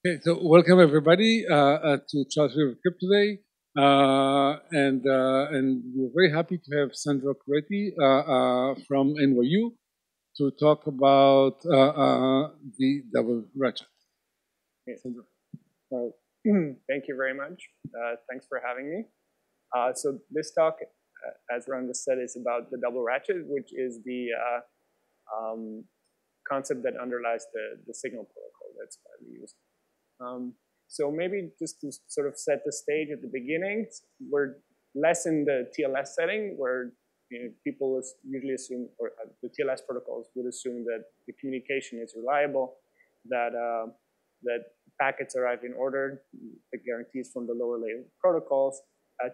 Okay, so welcome everybody to Charles River Crypt today, and we're very happy to have Sandro Coretti from NYU to talk about the double ratchet. Okay. Thank you very much. Thanks for having me. So this talk, as Ranga said, is about the double ratchet, which is the concept that underlies the signal protocol that's widely used. So maybe just to sort of set the stage at the beginning, we're less in the TLS setting where people usually assume, or the TLS protocols would assume that the communication is reliable, that packets arrive in order, the guarantees from the lower layer protocols.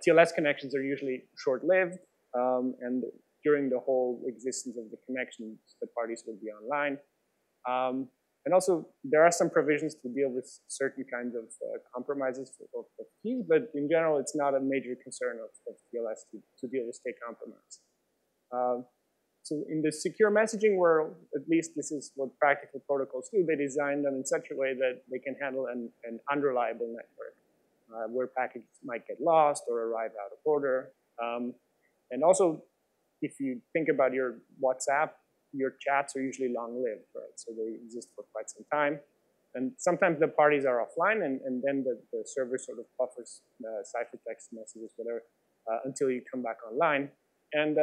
TLS connections are usually short-lived, and during the whole existence of the connections, the parties will be online. And also, there are some provisions to deal with certain kinds of compromises of keys, but in general, it's not a major concern of TLS to deal with state compromise. So in the secure messaging world, at least this is what practical protocols do. They design them in such a way that they can handle an unreliable network, where packets might get lost or arrive out of order. And also, if you think about your WhatsApp, your chats are usually long-lived, right? So they exist for quite some time. And sometimes the parties are offline, and then the server sort of buffers ciphertext messages, whatever, until you come back online. And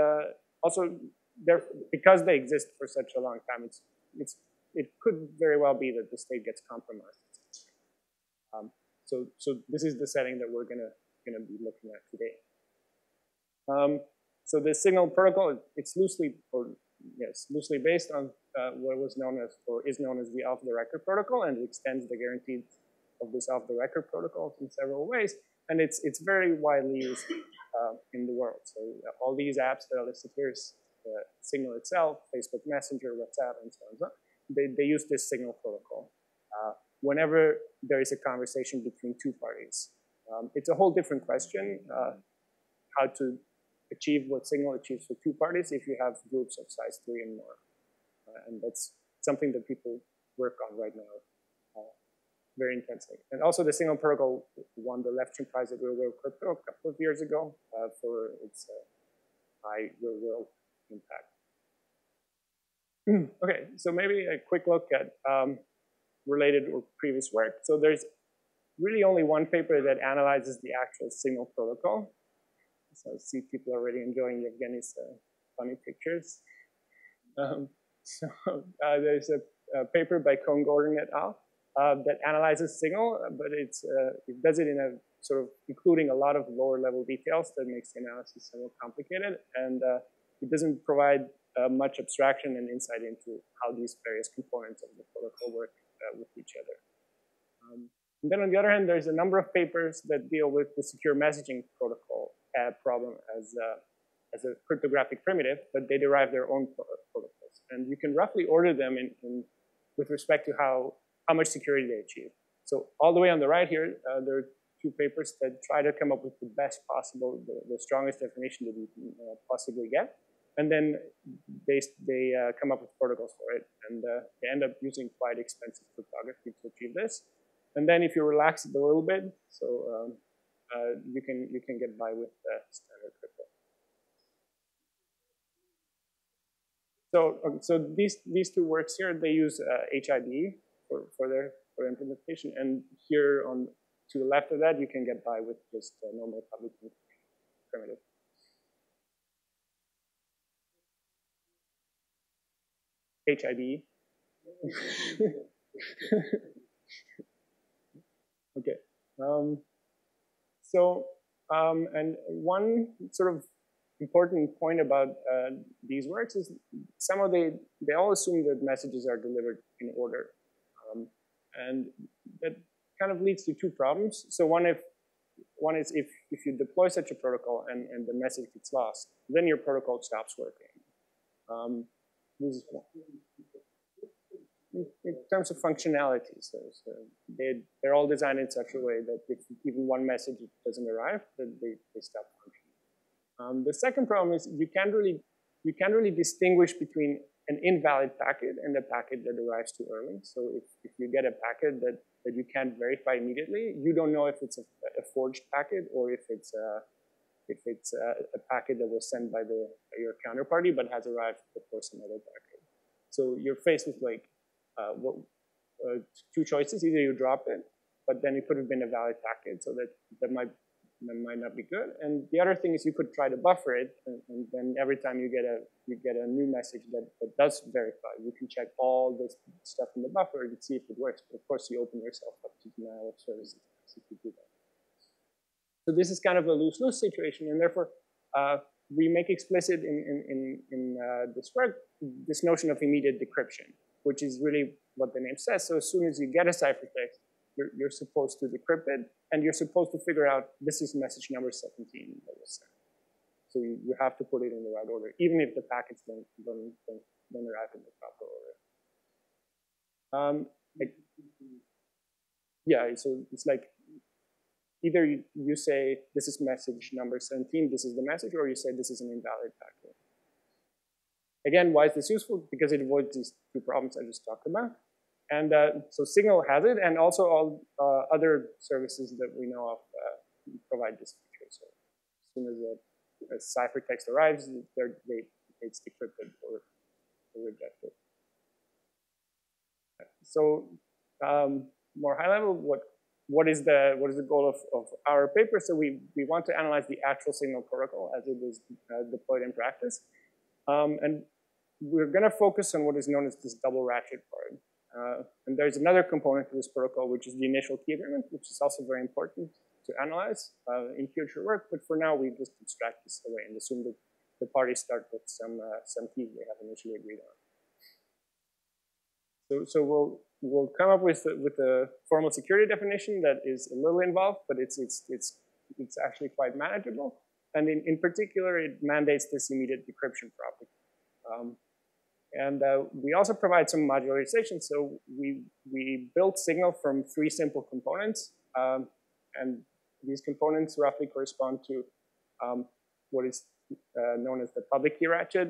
also, because they exist for such a long time, it could very well be that the state gets compromised. So this is the setting that we're gonna be looking at today. So the signal protocol, it's loosely based on what was known as, or is known as, the off-the-record protocol, and it extends the guarantees of this off-the-record protocol in several ways. And it's very widely used in the world. So all these apps that are listed here, Signal itself, Facebook Messenger, WhatsApp, and so on and so on, they use this signal protocol whenever there is a conversation between two parties. It's a whole different question how to achieve what Signal achieves for two parties if you have groups of size 3 and more. And that's something that people work on right now very intensely. And also the Signal protocol won the Levchin Prize at Real World Crypto a couple of years ago for its high real world impact. Okay, so maybe a quick look at related or previous work. So there's really only one paper that analyzes the actual Signal protocol. So I see people already enjoying Evgeny's funny pictures. There's a paper by Cohn-Gordon et al. That analyzes Signal, but it does it in a sort of including a lot of lower level details that makes the analysis somewhat complicated, and it doesn't provide much abstraction and insight into how these various components of the protocol work with each other. And then on the other hand, there's a number of papers that deal with the secure messaging protocol problem as a cryptographic primitive, but they derive their own protocols. And you can roughly order them with respect to how much security they achieve. So all the way on the right here, there are two papers that try to come up with the best possible, the strongest definition that you can possibly get. And then they come up with protocols for it. And they end up using quite expensive cryptography to achieve this. And then if you relax it a little bit, so you can get by with standard crypto. So these two works here, they use HID for their implementation, and here to the left of that, you can get by with just normal public primitive. HID. Okay. And one sort of important point about these works is they all assume that messages are delivered in order. And that kind of leads to two problems. So one is if you deploy such a protocol and the message gets lost, then your protocol stops working. This is one. In terms of functionality, so they're all designed in such a way that if even one message doesn't arrive, then they stop functioning. The second problem is you can't really distinguish between an invalid packet and a packet that arrives too early. So if you get a packet that you can't verify immediately, you don't know if it's a forged packet or if it's a packet that was sent by your counterparty but has arrived before some other packet. So you're faced with like two choices. Either you drop it, but then it could have been a valid packet, so that might not be good. And the other thing is you could try to buffer it, and then every time you get a new message that does verify, you can check all this stuff in the buffer to see if it works. But of course, you open yourself up to denial of service if you do that. So this is kind of a lose-lose situation, and therefore we make explicit in this work this notion of immediate decryption, which is really what the name says. So as soon as you get a ciphertext, you're supposed to decrypt it, and you're supposed to figure out this is message number 17 that was sent. So you have to put it in the right order, even if the packets don't arrive in the proper order. Yeah, so it's like either you say this is message number 17, this is the message, or you say this is an invalid packet. Again, why is this useful? Because it avoids these two problems I just talked about. And so Signal has it, and also all other services that we know of provide this feature. So as soon as a ciphertext arrives, it's decrypted or rejected. So more high level, what is the goal of our paper? So we want to analyze the actual Signal protocol as it is deployed in practice, and we're going to focus on what is known as this double ratchet part. And there's another component to this protocol, which is the initial key agreement, which is also very important to analyze in future work. But for now, we just abstract this away and assume that the parties start with some keys they have initially agreed on. So we'll come up with a formal security definition that is a little involved, but it's actually quite manageable. And in particular, it mandates this immediate decryption property. And we also provide some modularization. So we built Signal from 3 simple components. And these components roughly correspond to what is known as the public key ratchet,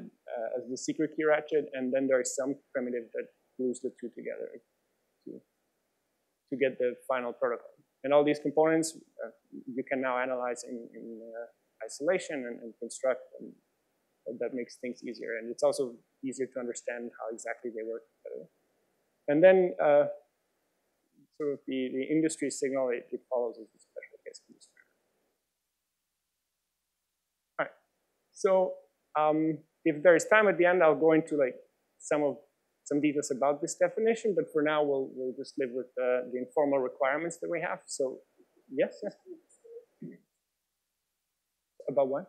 as the secret key ratchet. And then there is some primitive that glues the two together to get the final protocol. And all these components you can now analyze in isolation and construct. And that makes things easier. And it's also easier to understand how exactly they work together. And then sort of the industry Signal, it follows as a special case industry. All right. So if there is time at the end, I'll go into like some details about this definition. But for now, we'll just live with the informal requirements that we have. So yes. About what?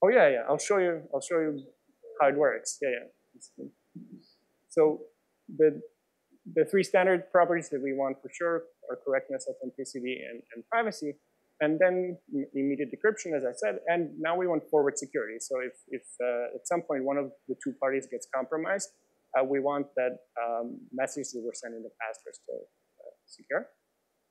Oh yeah. I'll show you how it works. Yeah. So the 3 standard properties that we want for sure are correctness, authenticity, and privacy. And then immediate decryption, as I said. And now we want forward security. So if at some point one of the 2 parties gets compromised, we want that messages that were sent in the past are still secure.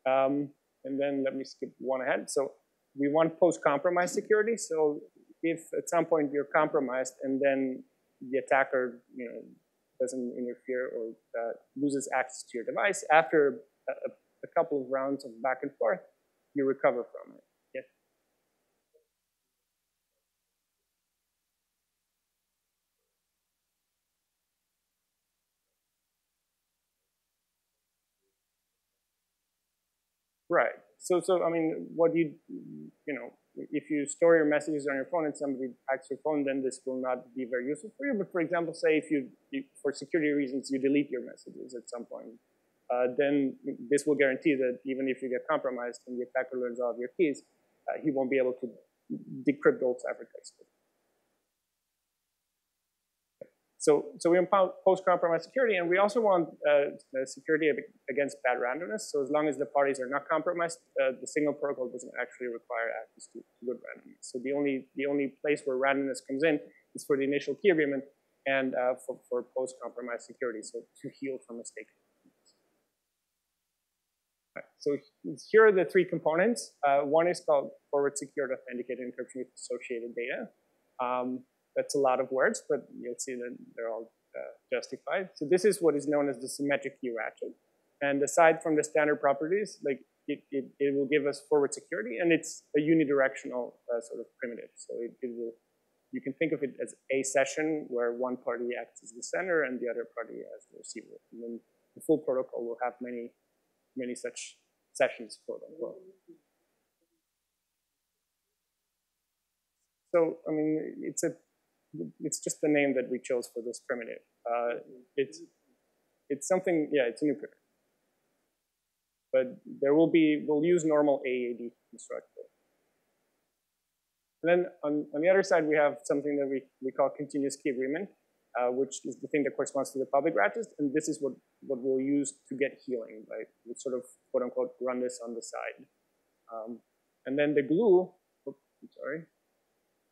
And then let me skip one ahead. So we want post-compromise security. So if at some point you're compromised and then the attacker, doesn't interfere or loses access to your device, after a couple of rounds of back and forth, you recover from it. Yes? Right. So I mean, if you store your messages on your phone and somebody hacks your phone, then this will not be very useful for you. But for example, say if for security reasons, you delete your messages at some point, then this will guarantee that even if you get compromised and the attacker learns all of your keys, he won't be able to decrypt old ciphertext. So we want post-compromise security, and we also want security against bad randomness. So as long as the parties are not compromised, the Signal protocol doesn't actually require access to good randomness. So the only place where randomness comes in is for the initial key agreement and for post-compromise security, so to heal from mistake. Right. So here are the 3 components. One is called forward secured authenticated encryption with associated data. That's a lot of words, but you'll see that they're all justified. So this is what is known as the symmetric key ratchet. And aside from the standard properties, like it will give us forward security, and it's a unidirectional sort of primitive. So it will, you can think of it as a session where one party acts as the sender and the other party as the receiver. And then the full protocol will have many such sessions, quote unquote. So, I mean, it's just the name that we chose for this primitive. It's something, yeah, it's a new primitive. But there will be, we'll use normal AAD constructor. And then on the other side, we have something that we call continuous key agreement, which is the thing that corresponds to the public ratchet. And this is what we'll use to get healing, right? We sort of, quote unquote, run this on the side. And then the glue, oops, I'm sorry.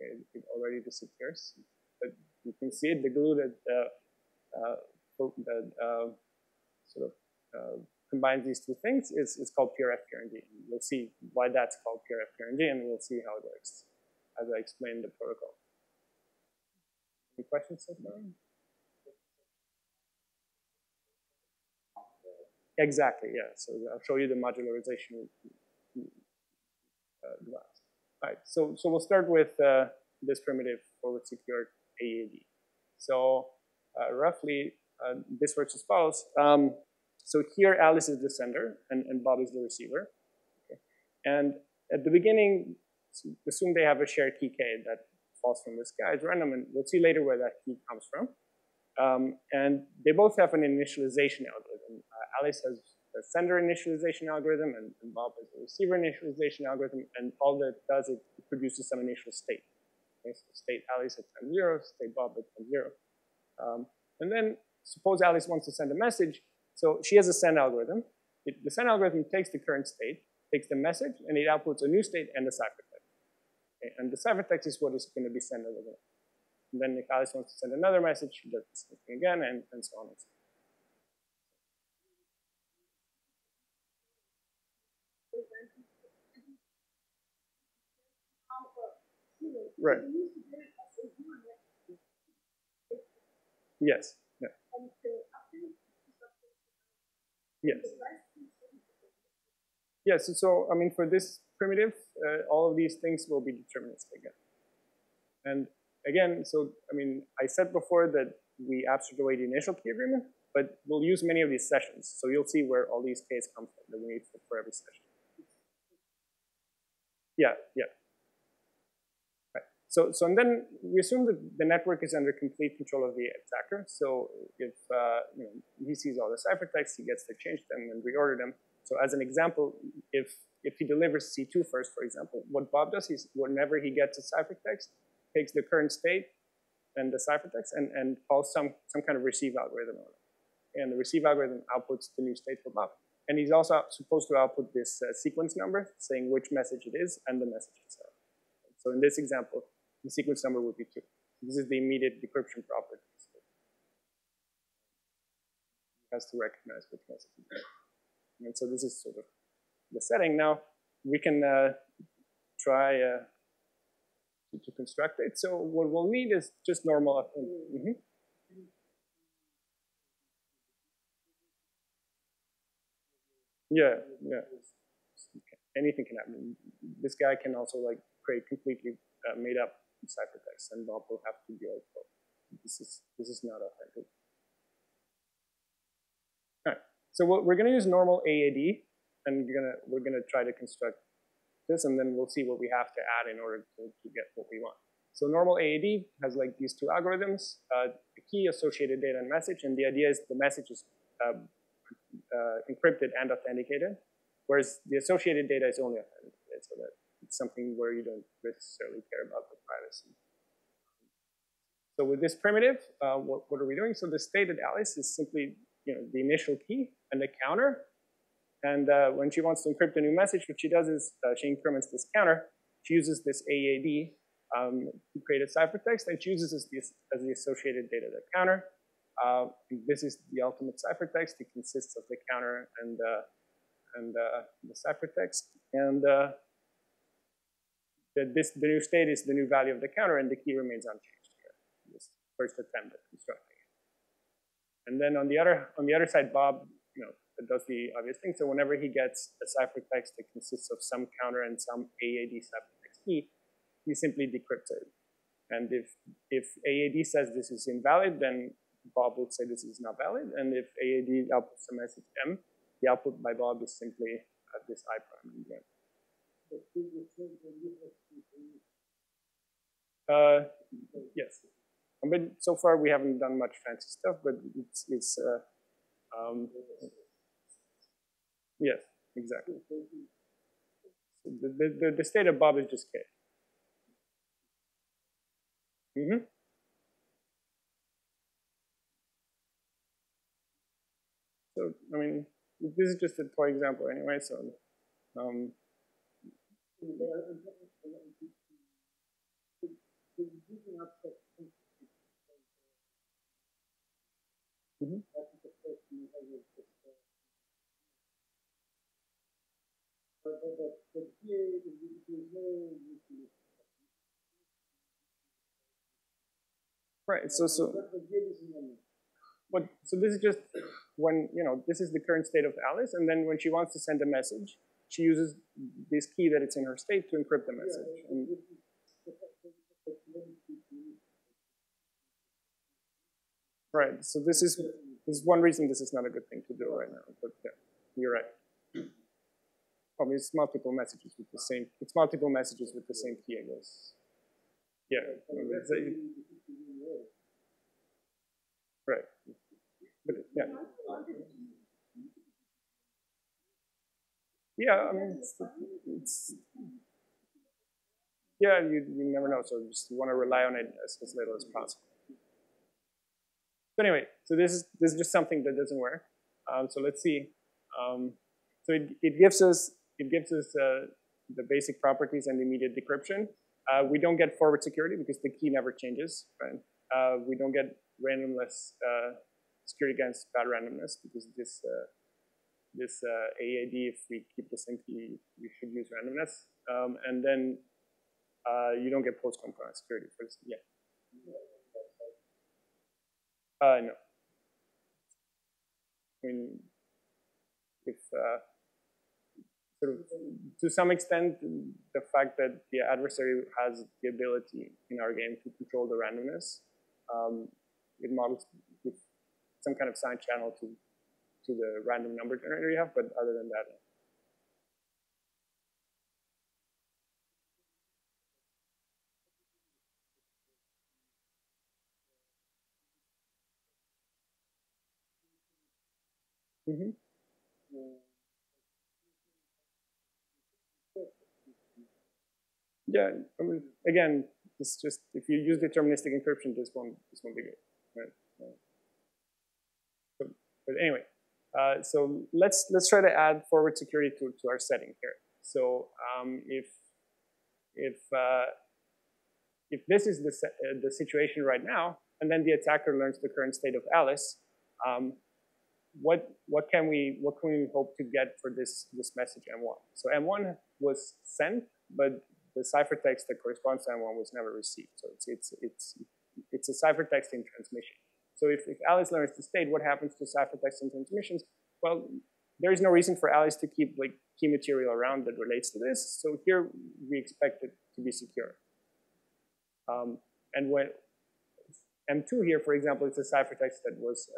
Okay, it already disappears. But you can see it, the glue that sort of combines these two things is called PRF-PRND. We'll see why that's called PRF-PRND, and we'll see how it works as I explain the protocol. Any questions so far? Exactly, yeah. So I'll show you the modularization glass. All right, so we'll start with this primitive forward secured AAD. So roughly, this works as follows. So here, Alice is the sender, and Bob is the receiver. Okay. And at the beginning, assume they have a shared key K that falls from the sky. It's random, and we'll see later where that key comes from. And they both have an initialization algorithm. Alice has a sender initialization algorithm, and Bob has a receiver initialization algorithm, and all that does is it produces some initial state. Okay, so state Alice at time 0, state Bob at time 0. And then suppose Alice wants to send a message. So she has a send algorithm. The send algorithm takes the current state, takes the message, and it outputs a new state and a ciphertext. Okay, and the ciphertext is what is going to be sent over there. And then if Alice wants to send another message, she does the same thing again, and so on and so on. Right. Yes. Yeah. Yes. Yes. So I mean, for this primitive, all of these things will be deterministic again. And again, so I mean, I said before that we abstract away the initial key agreement, but we'll use many of these sessions. So you'll see where all these Ks come from that we need for every session. Yeah. Yeah. So and then we assume that the network is under complete control of the attacker. So if he sees all the ciphertexts, he gets to change them and reorder them. So as an example, if he delivers C2 first, for example, what Bob does is whenever he gets a ciphertext, takes the current state and the ciphertext and calls some kind of receive algorithm on it. And the receive algorithm outputs the new state for Bob. And he's also supposed to output this sequence number saying which message it is and the message itself. So in this example, the sequence number would be 2. This is the immediate decryption property. So it has to recognize which message it is. And so this is sort of the setting. Now, we can try to construct it. So what we'll need is just normal. Yeah. Anything can happen. This guy can also like create completely made up ciphertext, and Bob will have to be like, oh, this is not authentic. All right. So we're going to use normal AAD, and we're gonna try to construct this, and then we'll see what we have to add in order to get what we want. So normal AAD has like these two algorithms: the key, associated data, and message. And the idea is the message is encrypted and authenticated, whereas the associated data is only authenticated, so that it's something where you don't necessarily care about the privacy. So with this primitive, what are we doing? So the stated Alice is simply the initial key and the counter. And when she wants to encrypt a new message, what she does is she increments this counter. She uses this AAD to create a ciphertext, and she uses this as the associated data, the counter. This is the ultimate ciphertext. It consists of the counter and the ciphertext. And the new state is the new value of the counter, and the key remains unchanged here. first attempt at constructing it. And then on the other side, Bob, does the obvious thing. So whenever he gets a ciphertext that consists of some counter and some AAD ciphertext key, he simply decrypts it. And if AAD says this is invalid, then Bob will say this is not valid. And if AAD outputs a message M, the output by Bob is simply this I prime in the end. Yes. But so far we haven't done much fancy stuff, but it's yes, exactly. The state of Bob is just K. Mm-hmm. So, I mean, this is just a toy example anyway, so mm-hmm. Right. So this is just when, this is the current state of Alice, and then when she wants to send a message, she uses this key that it's in her state to encrypt the message. And right. So this is one reason this is not a good thing to do right now. But yeah, you're right. Probably it's multiple messages with the same. It's multiple messages with the same key, I guess. Yeah. Right. But yeah. Yeah, I mean, it's yeah, you never know. So just you want to rely on it as little as possible. So anyway, so this is just something that doesn't work. So let's see. So it gives us the basic properties and immediate decryption. We don't get forward security because the key never changes. Right? We don't get randomness security against bad randomness because this AAD, if we keep the same key, we should use randomness. And then you don't get post-compromise security for this. Yeah. No. I mean, if sort of to some extent, the fact that the adversary has the ability in our game to control the randomness, it models with some kind of side channel to the random number generator you have, but other than that. Mm-hmm. Yeah, I mean, again, it's just if you use deterministic encryption, this won't be good, right? But anyway, so let's try to add forward security to our setting here. So if this is the situation right now, and then the attacker learns the current state of Alice, what can we hope to get for this message M1? So M1 was sent, but the ciphertext that corresponds to M1 was never received. So it's a ciphertext in transmission. So if Alice learns the state, what happens to ciphertext in transmissions? Well, there is no reason for Alice to keep like key material around that relates to this. So here we expect it to be secure. And when M2 here, for example, it's a ciphertext that was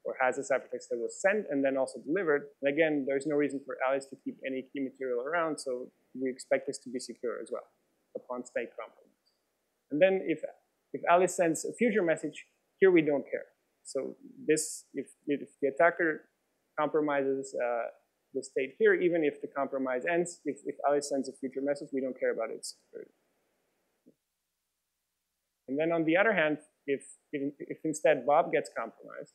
or has a ciphertext that was sent and then also delivered. And again, there's no reason for Alice to keep any key material around, so we expect this to be secure as well upon state compromise. And then if Alice sends a future message, here we don't care. So this, if the attacker compromises the state here, even if the compromise ends, if Alice sends a future message, we don't care about its security. And then on the other hand, if instead Bob gets compromised,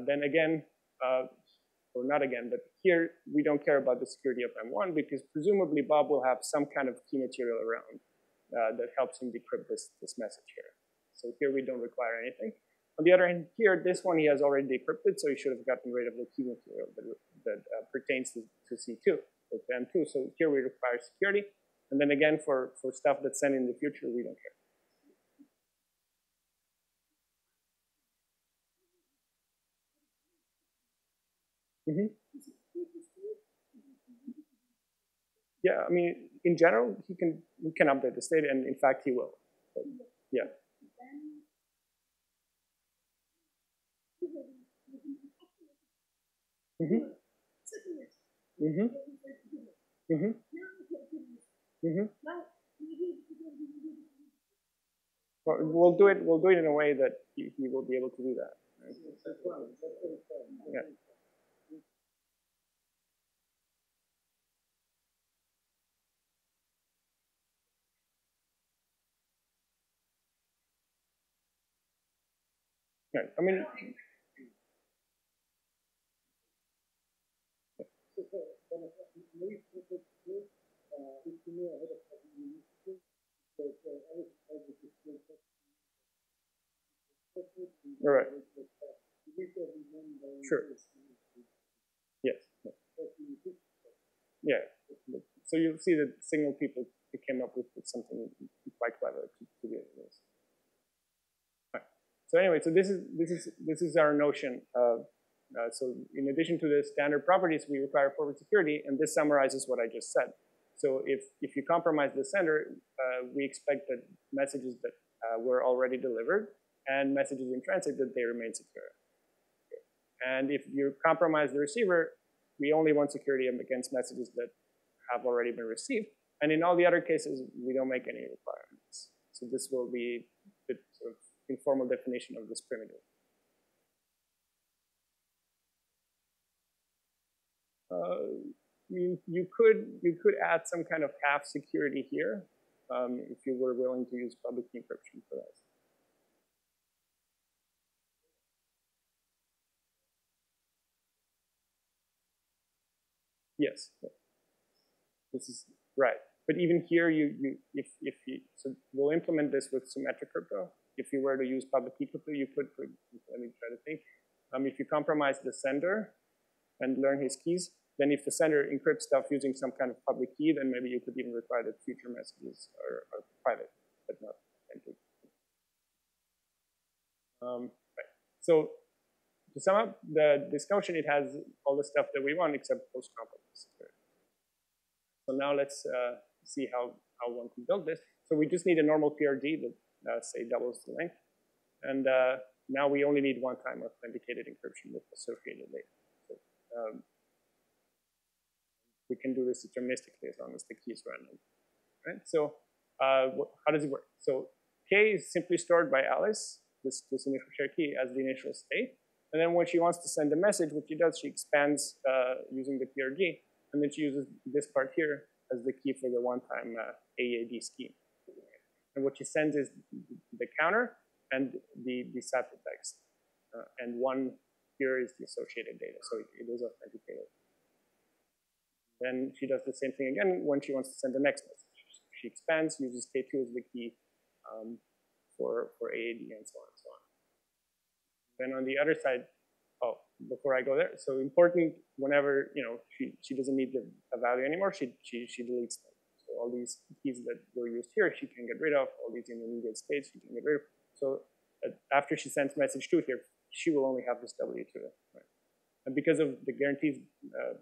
then again, or not again, but here we don't care about the security of M1 because presumably Bob will have some kind of key material around that helps him decrypt this message here. So here we don't require anything. On the other hand, here, this one he has already decrypted, so he should have gotten rid of the key material that pertains to C2, or to M2. So here we require security. And then again, for stuff that's sent in the future, we don't care. Mm-hmm. Yeah, I mean, in general, he can update the state, and in fact, he will. But, yeah. Mm-hmm. Mm-hmm. Mm-hmm. Mm-hmm. Well, we'll do it. We'll do it in a way that he will be able to do that. Right? Yeah. Right. I mean, all right. Sure. Yes. Yeah. So you'll see that signal people came up with something quite clever to do this. Right. So anyway, so this is our notion of. So in addition to the standard properties, we require forward security, and this summarizes what I just said. So if you compromise the sender, we expect that messages that were already delivered and messages in transit that they remain secure. And if you compromise the receiver, we only want security against messages that have already been received. And in all the other cases, we don't make any requirements. So this will be the sort of informal definition of this primitive. You could add some kind of half security here if you were willing to use public key encryption for that. Yes, this is right. But even here, if you so we'll implement this with symmetric crypto. If you were to use public key crypto, you could. Let me try to think. If you compromise the sender and learn his keys, then if the sender encrypts stuff using some kind of public key, then maybe you could even require that future messages are private, but not authentic. Right. So to sum up, this notion, it has all the stuff that we want except post-compromise. So now let's see how one can build this. So we just need a normal PRD that, say, doubles the length. And now we only need one-time authenticated encryption with associated data. So, we can do this deterministically as long as the key is random. Right? So how does it work? So K is simply stored by Alice, this initial share key, as the initial state. And then when she wants to send a message, what she does, she expands using the PRG, and then she uses this part here as the key for the one-time AED scheme. And what she sends is the counter and the ciphertext. And one here is the associated data, so it is authenticated. Then she does the same thing again when she wants to send the next message. She expands, uses K2 as the key for AAD and so on and so on. Then on the other side, before I go there, so important whenever she doesn't need a value anymore, she deletes them. So all these keys that were used here, she can get rid of. All these intermediate states, she can get rid of. So after she sends message 2 here, she will only have this W2. Right? And because of the guarantees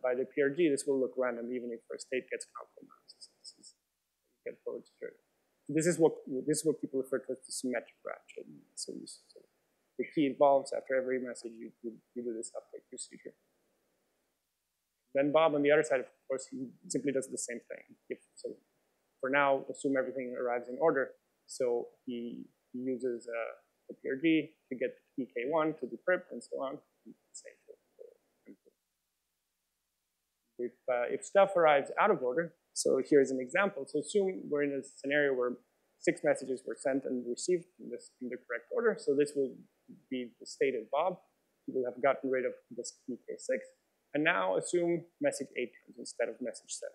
by the PRG, this will look random even if her state gets compromised. So this is get forward security. So this is what people refer to as the symmetric ratchet. So the key evolves after every message you do this update procedure. Then Bob on the other side, of course, he simply does the same thing. So for now, assume everything arrives in order. So he uses the PRG to get the key K1 to decrypt and so on. Same thing. If stuff arrives out of order, so here's an example. So assume we're in a scenario where 6 messages were sent and received in the correct order. So this will be the state of Bob. He will have gotten rid of this key K6. And now assume message 8 comes instead of message 7.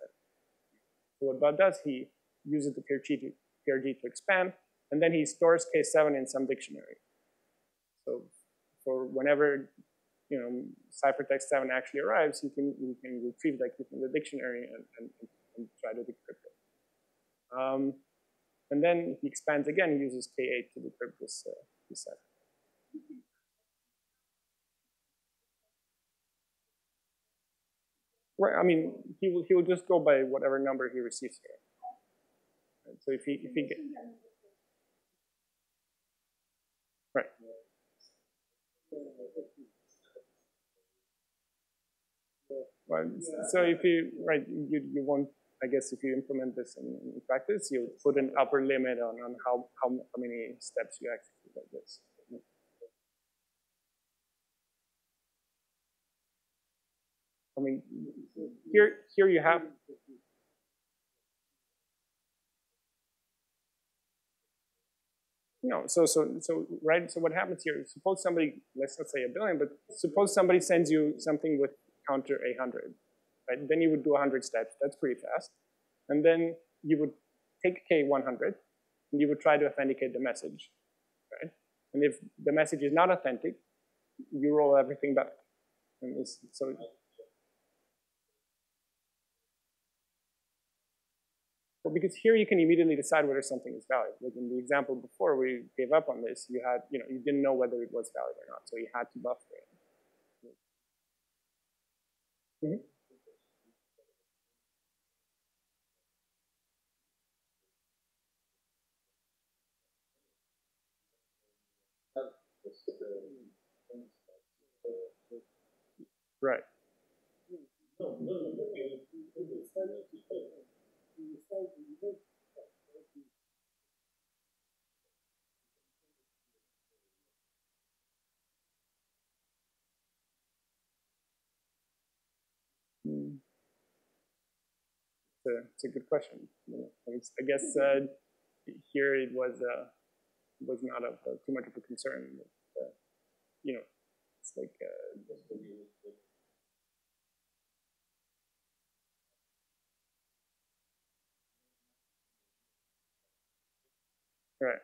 So what Bob does, he uses the PRG to expand, and then he stores K7 in some dictionary. So for whenever ciphertext 7 actually arrives, you can retrieve that key from the dictionary and try to decrypt it. And then he expands again, he uses K8 to decrypt this set. Right. I mean, he will just go by whatever number he receives here. Right? So if he get, right. Well, so if you you won't. I guess if you implement this in practice, you put an upper limit on how many steps you execute like this. I mean, here you have. No, so right. So what happens here? Suppose somebody, let's not say a billion, but suppose somebody sends you something with counter 100, right? Then you would do 100 steps. That's pretty fast, and then you would take K100, and you would try to authenticate the message, right? And if the message is not authentic, you roll everything back. And so. Well, because here you can immediately decide whether something is valid. Like in the example before, where you gave up on this, you had, you didn't know whether it was valid or not, so you had to buffer it. Mm-hmm. Right. Mm. It's a good question. I guess here it was not too much of a concern. But, it's like right.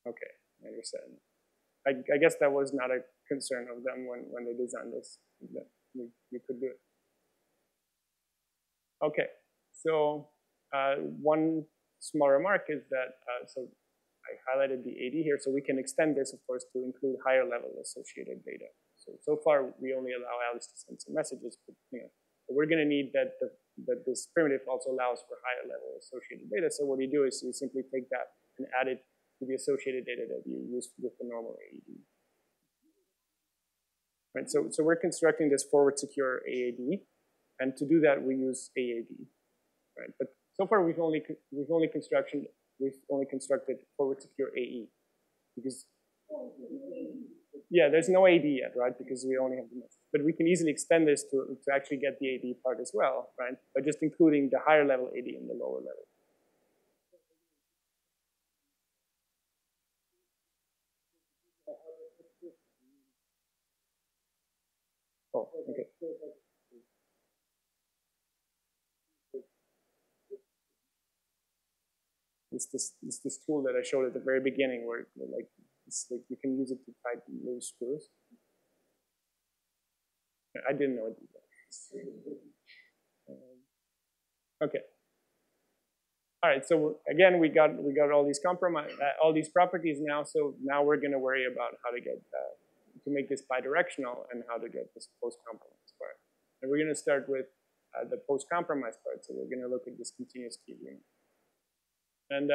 Okay, I understand. I guess that was not a concern of them when they designed this. That we could do it. Okay, so one small remark is that, so I highlighted the AD here, so we can extend this, of course, to include higher level associated data. So far, we only allow Alice to send some messages, but we're going to need that this primitive also allows for higher level associated data. So what you do is you simply take that and add it to the associated data that you use with the normal AAD. Right, so we're constructing this forward secure AAD, and to do that we use AAD, right? But so far we've only constructed forward secure AE, because there's no AD yet, right? Because we only have the message. But we can easily extend this to actually get the AD part as well, right? By just including the higher level AD in the lower level. Oh, okay. It's this tool that I showed at the very beginning where it's like you can use it to tighten loose screws. I didn't know it did that. Okay. All right. So again, we got all these all these properties now. So now we're going to worry about how to get to make this bidirectional and how to get this post-compromise part. And we're going to start with the post-compromise part. So we're going to look at this continuous key agreement. And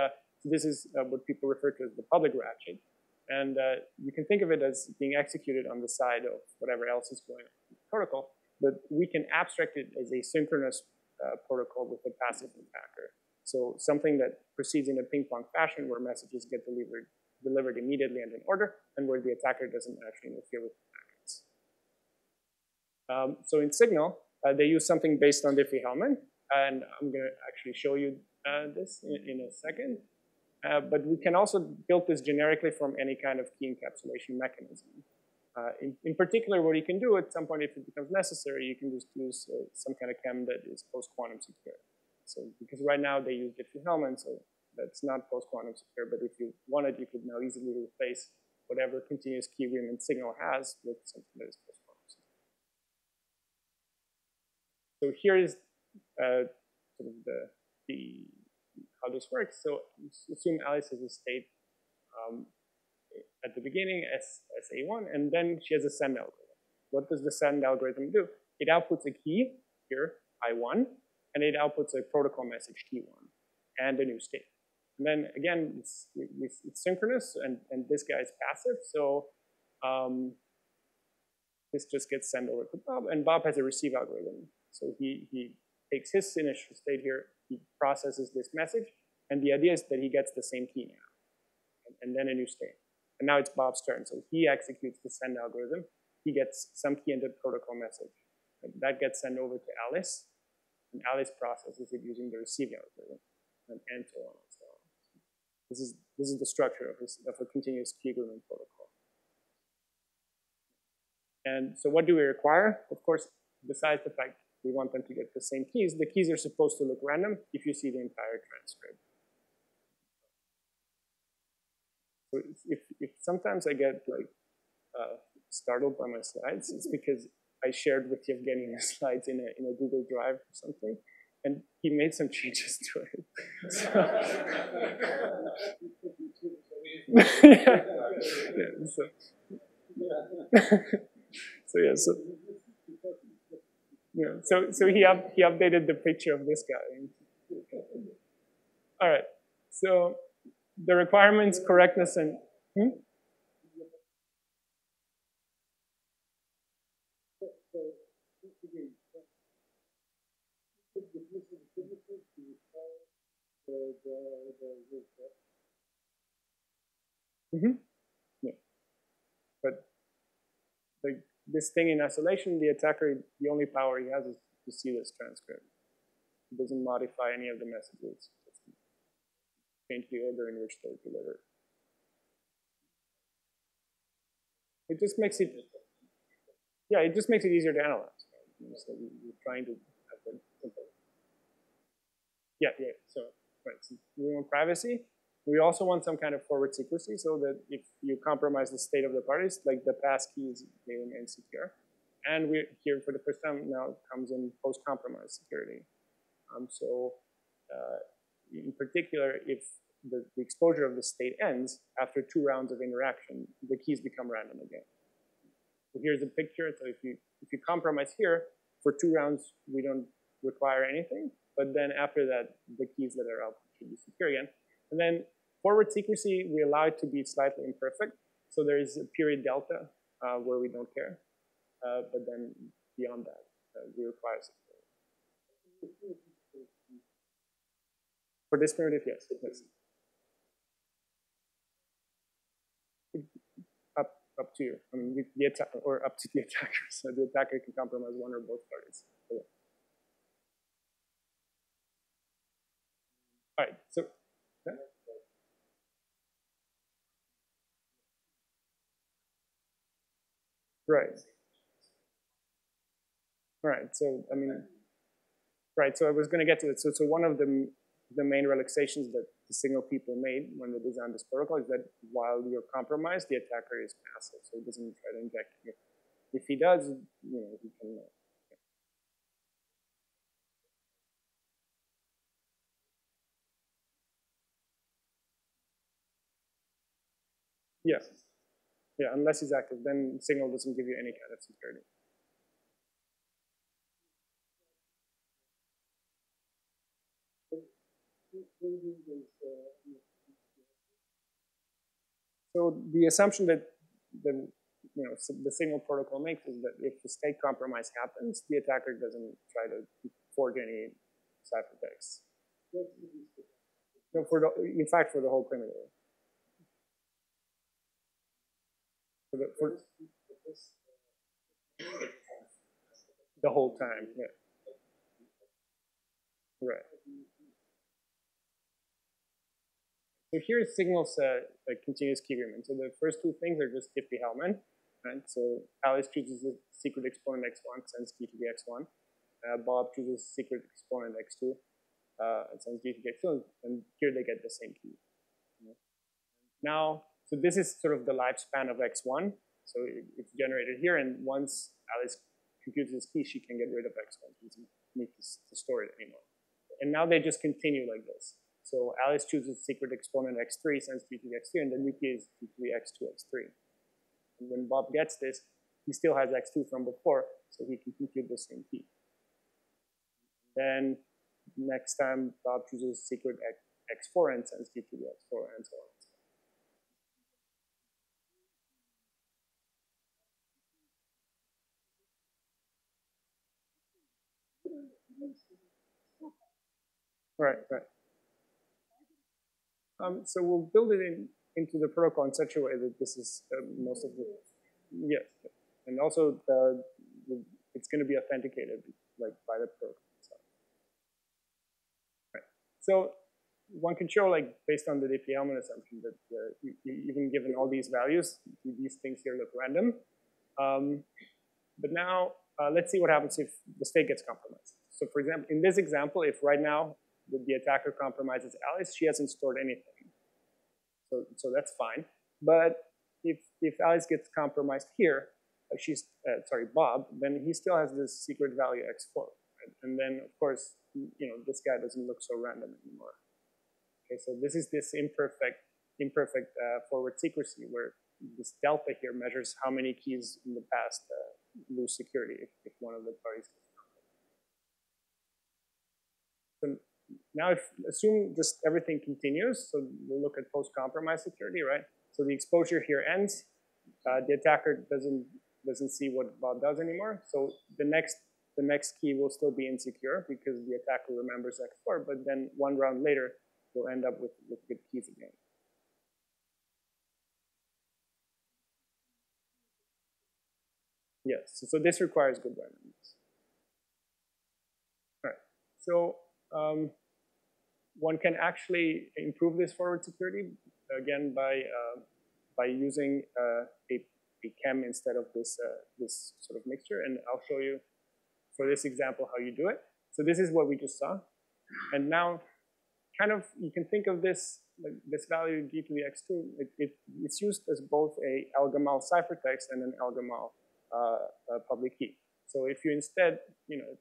this is what people refer to as the public ratchet. And you can think of it as being executed on the side of whatever else is going on in the protocol. But we can abstract it as a synchronous protocol with a passive attacker. So something that proceeds in a ping-pong fashion where messages get delivered immediately and in order, and where the attacker doesn't actually interfere with the packets. So in Signal, they use something based on Diffie-Hellman, and I'm going to actually show you this in a second. But we can also build this generically from any kind of key encapsulation mechanism. In particular, what you can do at some point, if it becomes necessary, you can just use some kind of chem that is post-quantum secure. So because right now they use Diffie-Hellman, so that's not post-quantum secure. But if you wanted, you could now easily replace whatever continuous key agreement Signal has with something that is post-quantum secure. So here is sort of how this works. So assume Alice has a state at the beginning as A1, and then she has a send algorithm. What does the send algorithm do? It outputs a key, here, I1, and it outputs a protocol message, T1, and a new state. And then again, it's synchronous, and this guy is passive, so this just gets sent over to Bob, and Bob has a receive algorithm. So he takes his initial state here, he processes this message, and the idea is that he gets the same key now, and then a new state. And now it's Bob's turn, so he executes the send algorithm. He gets some key in the protocol message. And that gets sent over to Alice, and Alice processes it using the receive algorithm, and so on and so on. This is the structure of a continuous key agreement protocol. And so what do we require? Of course, besides the fact we want them to get the same keys, the keys are supposed to look random if you see the entire transcript. So if sometimes I get like startled by my slides, it's because I shared with Yevgeny the slides in a Google Drive or something, and he made some changes to it. So, so he updated the picture of this guy. All right. So the requirements, correctness, and yeah. But this thing in isolation, the attacker, the only power he has is to see this transcript. He doesn't modify any of the messages. Change the order in which they're delivered. It just makes it, yeah, it just makes it easier to analyze. Right? So we're trying to have it simple. Yeah. So, right. So we want privacy. We also want some kind of forward secrecy so that if you compromise the state of the parties, like the pass key is being insecure. And we here for the first time now comes in post-compromise security. In particular, if the exposure of the state ends after 2 rounds of interaction, the keys become random again. So here's a picture. So if you compromise here, for 2 rounds, we don't require anything. But then after that, the keys that are output should be secure again. And then forward secrecy, we allow it to be slightly imperfect. So there is a period delta where we don't care. But then beyond that, we require security. For this primitive, yes. Up to you. I mean, or up to the attacker. So the attacker can compromise one or both parties. So, all right. So. Yeah. Right. Right. So I mean, right. So I was going to get to it. So one of the main relaxations that the Signal people made when they designed this protocol is that while you're compromised, the attacker is passive, so he doesn't try to inject you. If he does, he can. Yes. Yeah, unless he's active, then Signal doesn't give you any kind of security. So the assumption that the Signal protocol makes is that if the state compromise happens, the attacker doesn't try to forge any ciphertext. No, in fact, for the whole primitive. For the whole time, yeah. Right. So here's Signal's continuous key agreement. So the first 2 things are just Diffie-Hellman. Right? So Alice chooses the secret exponent x1, sends key to the x1. Bob chooses secret exponent x2, and sends key to the x2, and here they get the same key. Now, so this is sort of the lifespan of x1. So it's generated here, and once Alice computes this key, she can get rid of x1. She doesn't need to store it anymore. And now they just continue like this. So Alice chooses secret exponent x3, sends t to the x3, and the new key is t to the x2, x3. And when Bob gets this, he still has x2 from before, so he can compute the same key. Then next time, Bob chooses secret x4 and sends t to the x4, and so on. Right, right. So we'll build it into the protocol in such a way that this is most of the, yes. And also it's going to be authenticated like by the protocol itself. Right. So one can show, like, based on the Diffie-Hellman assumption that even given all these values, these things here look random. But now let's see what happens if the state gets compromised. So for example, in this example, if right now the attacker compromises Alice, she hasn't stored anything. So that's fine. But if Alice gets compromised here, she's sorry, Bob, then he still has this secret value x4. Right? And then of course, this guy doesn't look so random anymore. Okay, so this is this imperfect forward secrecy where this delta here measures how many keys in the past lose security if one of the parties gets compromised. So now assume just everything continues, so we'll look at post-compromise security, right? So the exposure here ends. The attacker doesn't see what Bob does anymore. So the next key will still be insecure because the attacker remembers x4, but then one round later, we'll end up with good keys again. Yes, so this requires good randomness. All right, so one can actually improve this forward security, again, by using a chem instead of this sort of mixture. And I'll show you for this example how you do it. So this is what we just saw. And now, kind of, you can think of this, like this value d to the x2, it's used as both a Algamal ciphertext and an Algamal public key. So if you instead,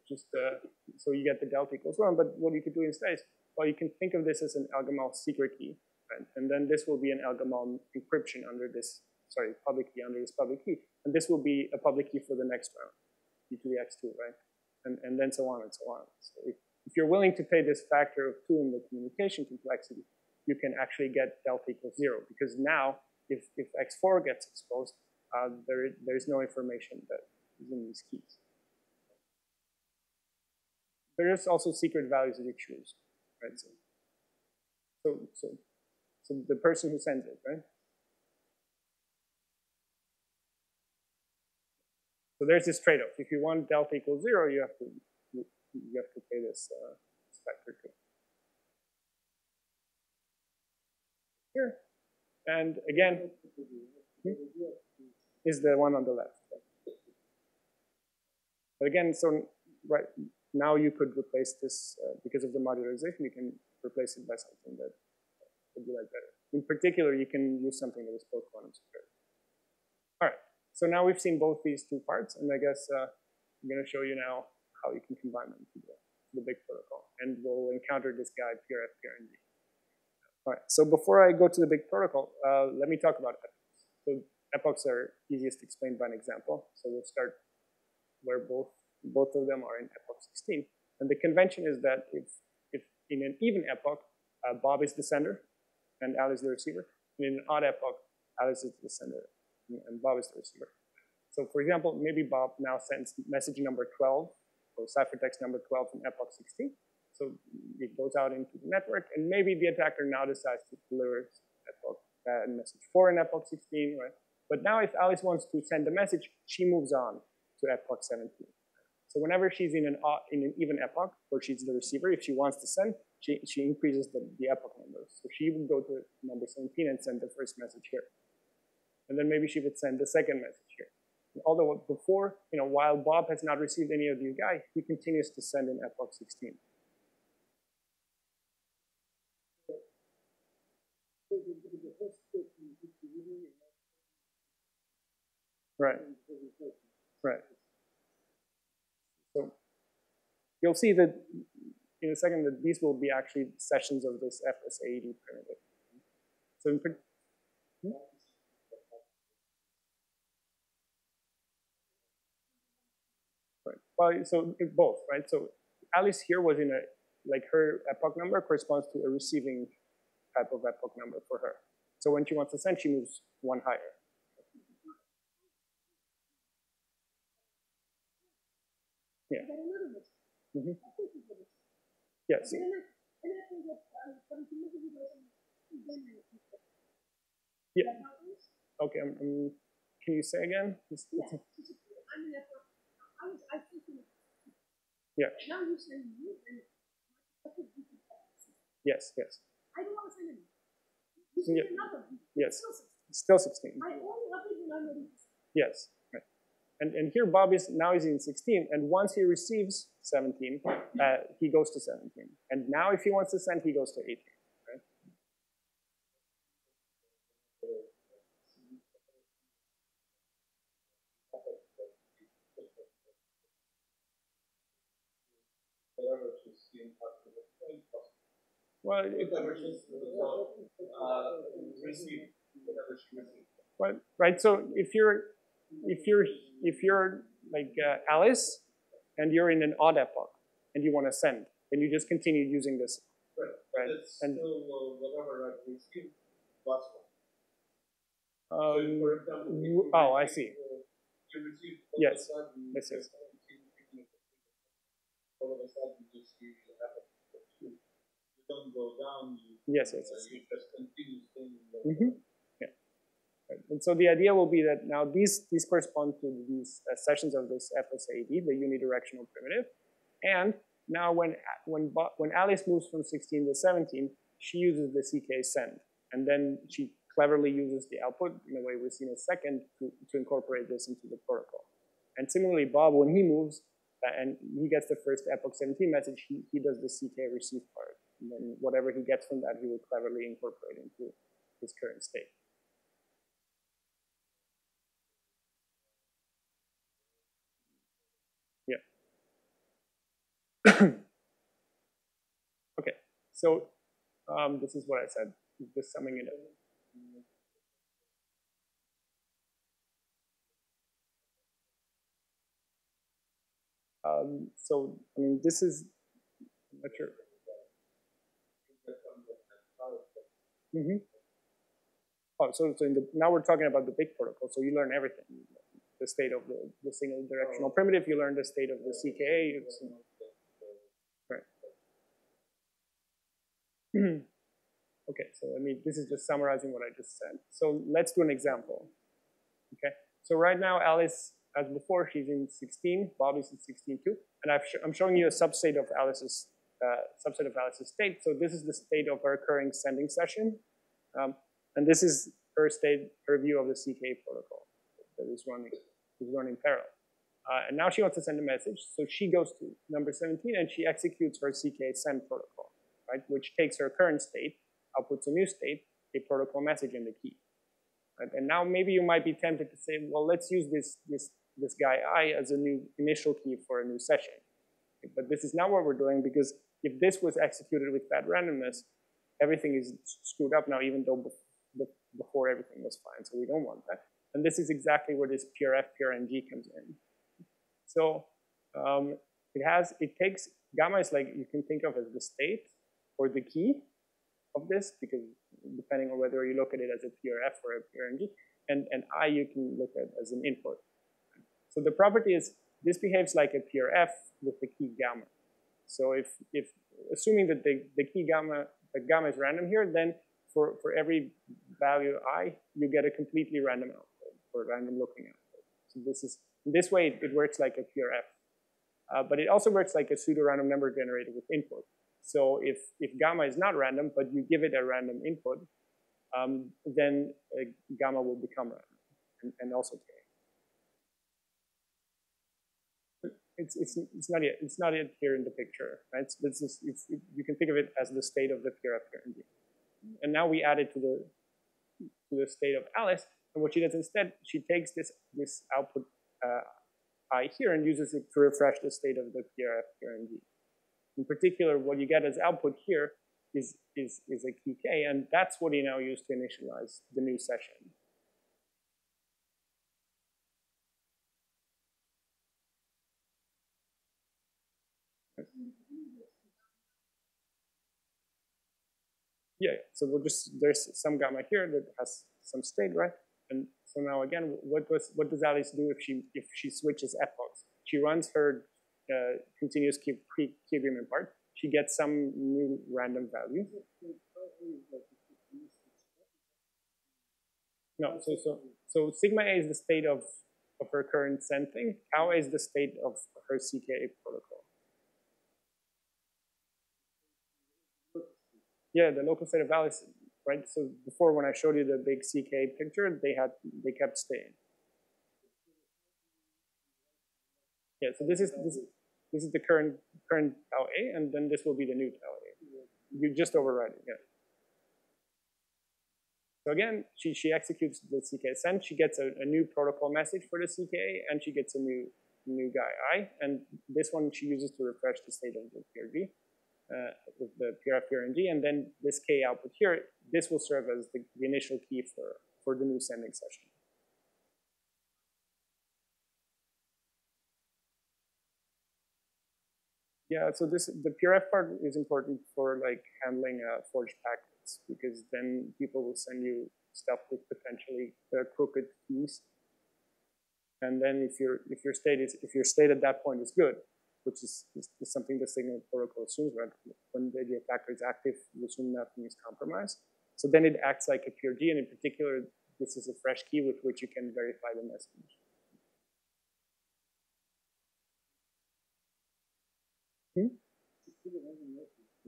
just, so you get the delta equals 1, but what you could do instead is, well, you can think of this as an Algamal secret key, right? And then this will be an Algamal encryption under this, sorry, public key under this public key. And this will be a public key for the next round, d to the x2, right? And then so on and so on. So if you're willing to pay this factor of 2 in the communication complexity, you can actually get delta equals 0. Because now, if x4 gets exposed, there's no information that is in these keys. There is also secret values that you choose, right? So the person who sends it, right? So there's this trade-off. If you want delta equals 0, you have to pay this factor 2. Here, and again, is the one on the left. But again, so right now you could replace this because of the modularization. You can replace it by something that would be like better. In particular, you can use something that is both quantum secure. All right. So now we've seen both these two parts, and I guess I'm going to show you now how you can combine them to the big protocol, and we'll encounter this guy PRF PRNG. All right. So before I go to the big protocol, let me talk about epochs. So epochs are easiest explained by an example. So we'll start where both of them are in epoch 16. And the convention is that if in an even epoch, Bob is the sender and Alice the receiver, and in an odd epoch, Alice is the sender and Bob is the receiver. So for example, maybe Bob now sends message number 12 or ciphertext number 12 from epoch 16. So it goes out into the network, and maybe the attacker now decides to deliver epoch message 4 in epoch 16, right? But now if Alice wants to send a message, she moves on to epoch 17. So whenever she's in an even epoch, where she's the receiver, if she wants to send, she increases the epoch number. So she would go to number 17 and send the first message here. And then maybe she would send the second message here. And although before, while Bob has not received any of these guys, he continues to send in epoch 16. Right. Right. So you'll see that in a second that these will be actually sessions of this FSAD primitive. So in right. Well, so both, right? So Alice here was in a, like her epoch number corresponds to a receiving type of epoch number for her. So when she wants to send, she moves one higher. Yeah. Mm-hmm. Yes. Yeah. Okay. Can you say again? Yeah. Yes. Yes. I don't want to send it. Yes. Still 16. Yes. Right. And here Bob is now he's in 16, and once he receives 17, he goes to 17. And now if he wants to send, he goes to 18. Right? Well, well, right. So if you're like Alice, and you're in an odd epoch, and you want to send, then you just continue using this. Right. And oh, I see. Yes. Yes. Yes. Yes. Yes. Mm-hmm. Yeah. Right. And so the idea will be that now these correspond to these sessions of this FSAD, the unidirectional primitive, and now when Alice moves from 16 to 17, she uses the CK send, and then she cleverly uses the output in a way we've seen in a second to incorporate this into the protocol. And similarly, Bob, when he moves and he gets the first epoch 17 message, he does the CK receive part, and then whatever he gets from that, he will cleverly incorporate into his current state. Yeah. Okay, so this is what I said, just summing it up. So, I mean, this is, I'm not sure. Mm-hmm. Oh, so now we're talking about the big protocol, so you learn everything. The state of the single directional primitive, you learn the state of the CKA. Right. Okay, so I mean, this is just summarizing what I just said. So let's do an example. Okay, so right now Alice, as before, she's in 16. Bob is in 16 too, and I'm showing you a subset of Alice's state. So this is the state of her occurring sending session, and this is her state, her view of the CK protocol that is running parallel. And now she wants to send a message, so she goes to number 17 and she executes her CK send protocol, right, which takes her current state, outputs a new state, a protocol message in the key. Right? And now maybe you might be tempted to say, well, let's use this guy I as a new initial key for a new session. But this is not what we're doing, because if this was executed with bad randomness, everything is screwed up now, even though before everything was fine. So we don't want that. And this is exactly where this PRF, PRNG comes in. So it takes, gamma is like, you can think of as the state or the key of this, because depending on whether you look at it as a PRF or a PRNG, and I you can look at as an input. So the property is, this behaves like a PRF with the key gamma. So if assuming that the key gamma, the gamma is random here, then for every value I, you get a completely random output, or random looking output. So this way it works like a PRF. But it also works like a pseudo-random number generator with input. So if gamma is not random, but you give it a random input, then gamma will become random, and also k. It's not yet here in the picture, right? You can think of it as the state of the PRF PRNG. And now we add it to the state of Alice, and what she does instead, she takes this output I here and uses it to refresh the state of the PRF PRNG. In particular, what you get as output here is a key K, and that's what you now use to initialize the new session. Yeah, so there's some gamma here that has some state, right? And so now again, what does Alice do if she switches epochs? She runs her continuous key agreement part. She gets some new random value. No, so sigma A is the state of her current send thing. Tau A is the state of her CK protocol. Yeah, the local state of Alice, right? So before, when I showed you the big CK picture, they kept staying. Yeah, so this is the current tau A, and then this will be the new tau A. You just override it, yeah. So again, she executes the CK send. She gets a new protocol message for the CK, and she gets a new guy I, and this one she uses to refresh the state of the PRG. With the PRF PRNG, and then this K output here, this will serve as the initial key for the new sending session. Yeah, so the PRF part is important for like handling forged packets, because then people will send you stuff with potentially crooked keys, and then if your state at that point is good, which is something the signal protocol assumes, right? When the attacker is active, you assume nothing is compromised. So then it acts like a PRG, and in particular, this is a fresh key with which you can verify the message.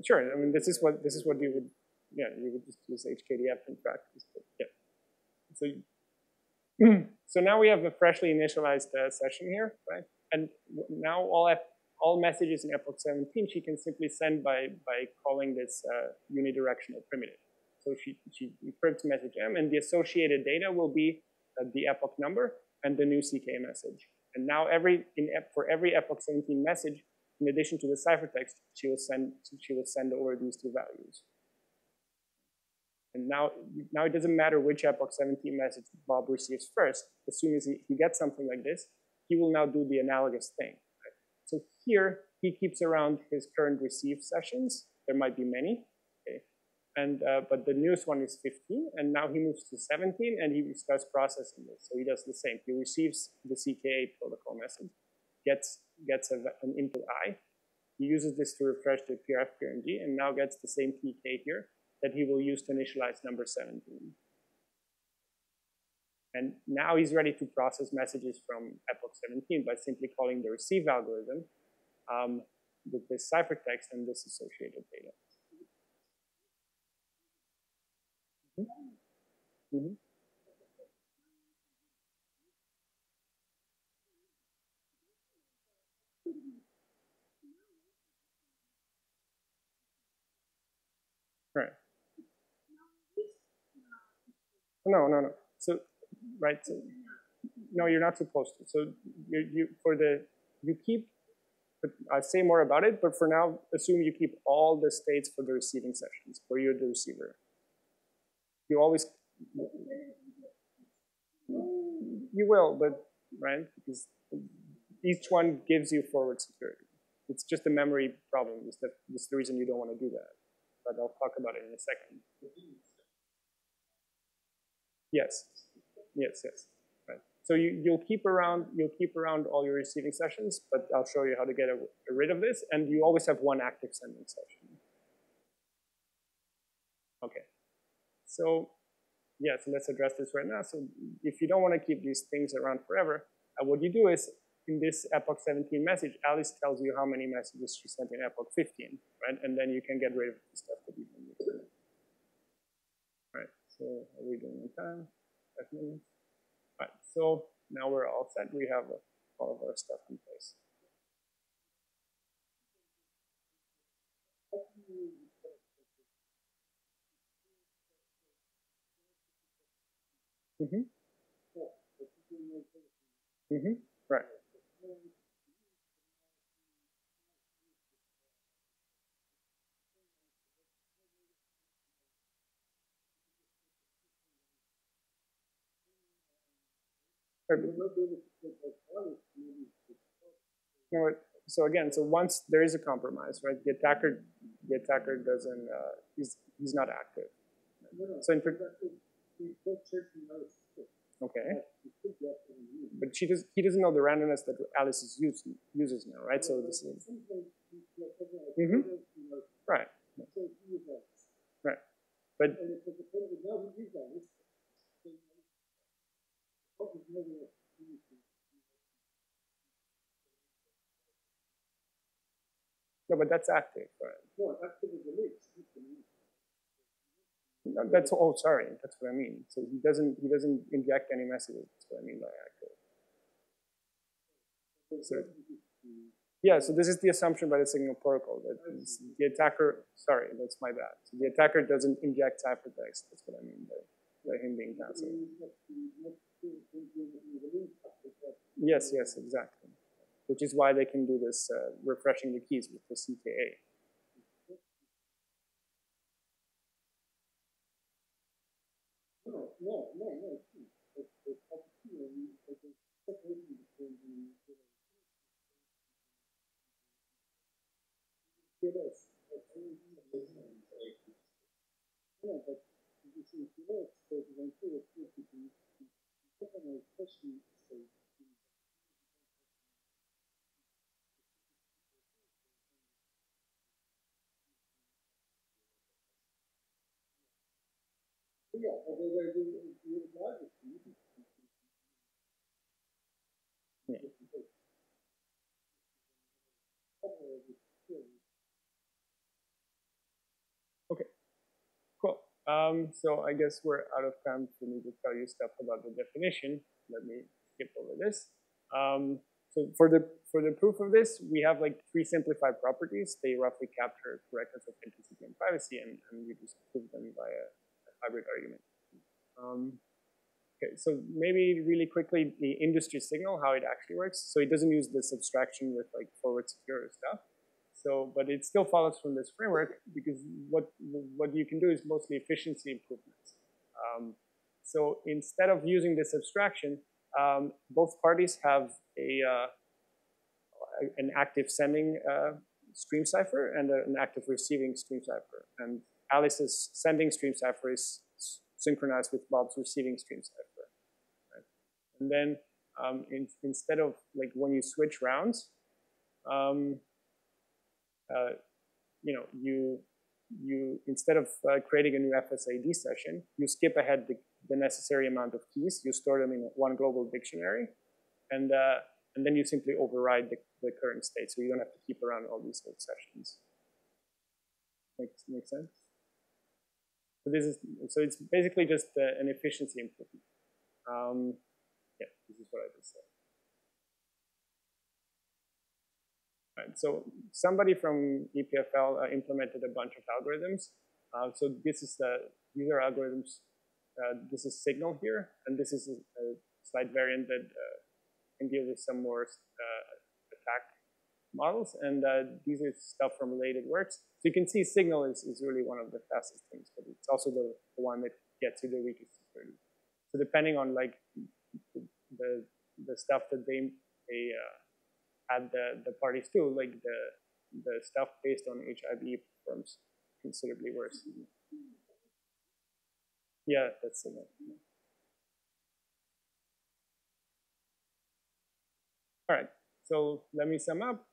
Sure. I mean, this is what you would, you would just use HKDF in practice. But yeah. So so now we have a freshly initialized session here, right? And now all messages in epoch 17 she can simply send by calling this unidirectional primitive. So she encrypts message M, and the associated data will be the epoch number and the new CK message. And now for every epoch 17 message, in addition to the ciphertext, she will send over these two values. And now it doesn't matter which epoch 17 message Bob receives first. As soon as he gets something like this, he will now do the analogous thing. Right? So here, he keeps around his current receive sessions. There might be many. Okay? And but the newest one is 15, and now he moves to 17, and he starts processing this. So he does the same. He receives the CK protocol message, gets an input I. He uses this to refresh the PRF PRNG, and now gets the same PK here that he will use to initialize number 17. And now he's ready to process messages from epoch 17 by simply calling the receive algorithm with this ciphertext and this associated data. Mm-hmm. Right. No. So, right. So, no, you're not supposed to. So you keep. I'll say more about it, but for now, assume you keep all the states for the receiving sessions, where you're the receiver. You always. You will, but right, because each one gives you forward security. It's just a memory problem. It's the reason you don't want to do that. But I'll talk about it in a second. Yes. Right. So you'll keep around all your receiving sessions, but I'll show you how to get rid of this, and you always have one active sending session. Okay. So yeah, so let's address this right now. So if you don't want to keep these things around forever, what you do is in this epoch 17 message, Alice tells you how many messages she sent in epoch 15, right? And then you can get rid of the stuff that you can use. Right. So are we doing on time? 5 minutes. All right, so now we're all set. We have all of our stuff in place. Right. No, so again, so once there is a compromise, right? The attacker doesn't. He's not active. So in okay, but he doesn't know the randomness that Alice uses now, right? So this is right, right, but no, but that's active, right? No, that's sorry, that's what I mean. So he doesn't inject any messages. That's what I mean by active. So, yeah, so this is the assumption by the signal protocol that the attacker. Sorry, that's my bad. So the attacker doesn't inject ciphertext. That's what I mean by him being passive. Yes, exactly. Which is why they can do this refreshing the keys with the CKA. No. Yeah. Okay, cool. So I guess we're out of time for me to tell you stuff about the definition. Let me skip over this. So for the proof of this, we have like 3 simplified properties. They roughly capture correctness, authenticity, and privacy, and we just prove them by a hybrid argument. Okay, so maybe really quickly, the industry signal, how it actually works. So it doesn't use this abstraction with like forward secure stuff. So, but it still follows from this framework because what you can do is mostly efficiency improvements. So instead of using this abstraction, both parties have an active sending stream cipher and an active receiving stream cipher. And Alice's sending stream cipher is synchronized with Bob's receiving stream cipher. Right? And then instead of like when you switch rounds, you instead of creating a new FSAD session, you skip ahead the necessary amount of keys. You store them in one global dictionary, and then you simply override the current state, so you don't have to keep around all these old sessions. Makes sense? So it's basically just an efficiency improvement. Yeah, this is what I just said. Right, so somebody from EPFL implemented a bunch of algorithms. So these are algorithms. This is signal here, and this is a slight variant that can deal with some more attack models. And these are stuff from related works. So you can see signal is really one of the fastest things, but it's also the one that gets you the weakest security. So depending on like the stuff that they add the parties to, like the stuff based on HIB performs considerably worse. Yeah, that's signal. All right, so let me sum up.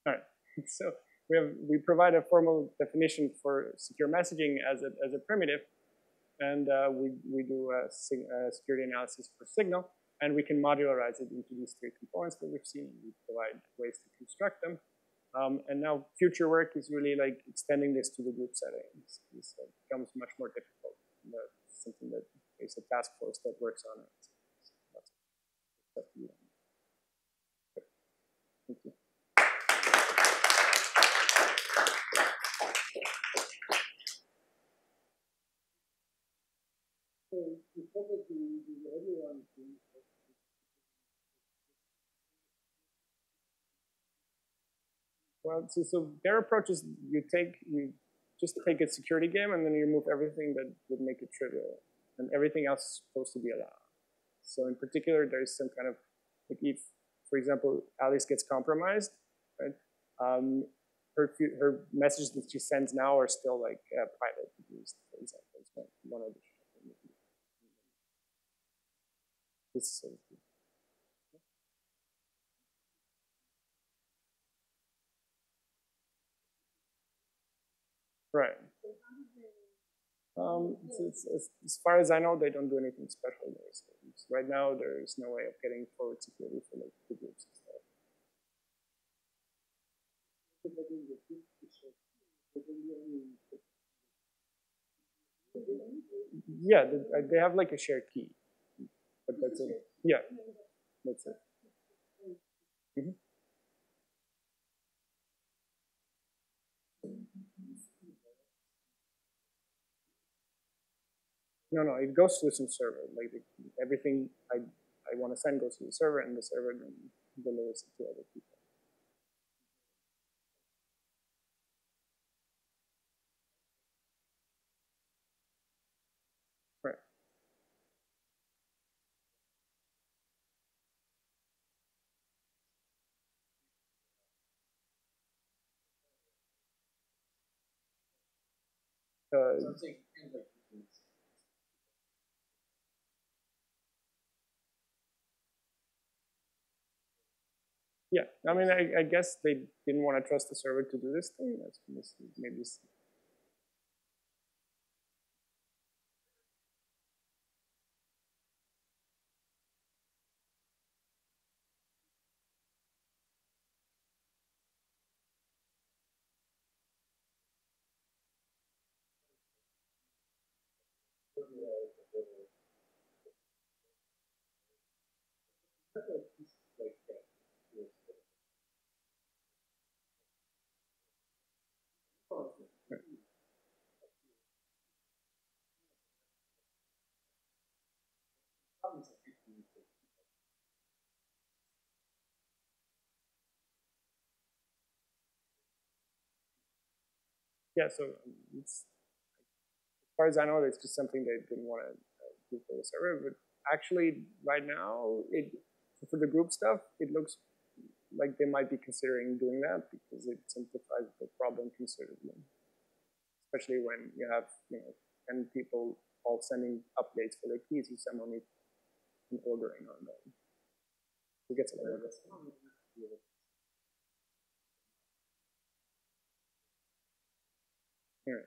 All right, so we provide a formal definition for secure messaging as a primitive, and we do a security analysis for signal, and we can modularize it into these 3 components that we've seen. We provide ways to construct them. And now future work is really like extending this to the group settings. This becomes much more difficult. That's something that there's a task force that works on it. That's up to you. Thank you. Well, so their approach is you just take a security game and then you remove everything that would make it trivial. and everything else is supposed to be allowed. So in particular, there's some kind of, like if, for example, Alice gets compromised, right? Her messages that she sends now are still like private, at least, for example. It's one of the this right. As far as I know, they don't do anything special there. So right now, there is no way of getting forward security for like the groups and stuff. Yeah, they have like a shared key, but that's it. Yeah, that's it. Mm-hmm. No, it goes to some server. Like everything I want to send goes to the server, and the server then delivers it to other people. Right. Yeah, I mean, I guess they didn't want to trust the server to do this thing. That's maybe. Yeah, so it's, as far as I know, it's just something they didn't want to do for the server. But actually, right now, for the group stuff, it looks like they might be considering doing that because it simplifies the problem considerably. Especially when you have 10 people all sending updates for their keys, you somehow need an ordering on them. It gets a little bit. Yeah.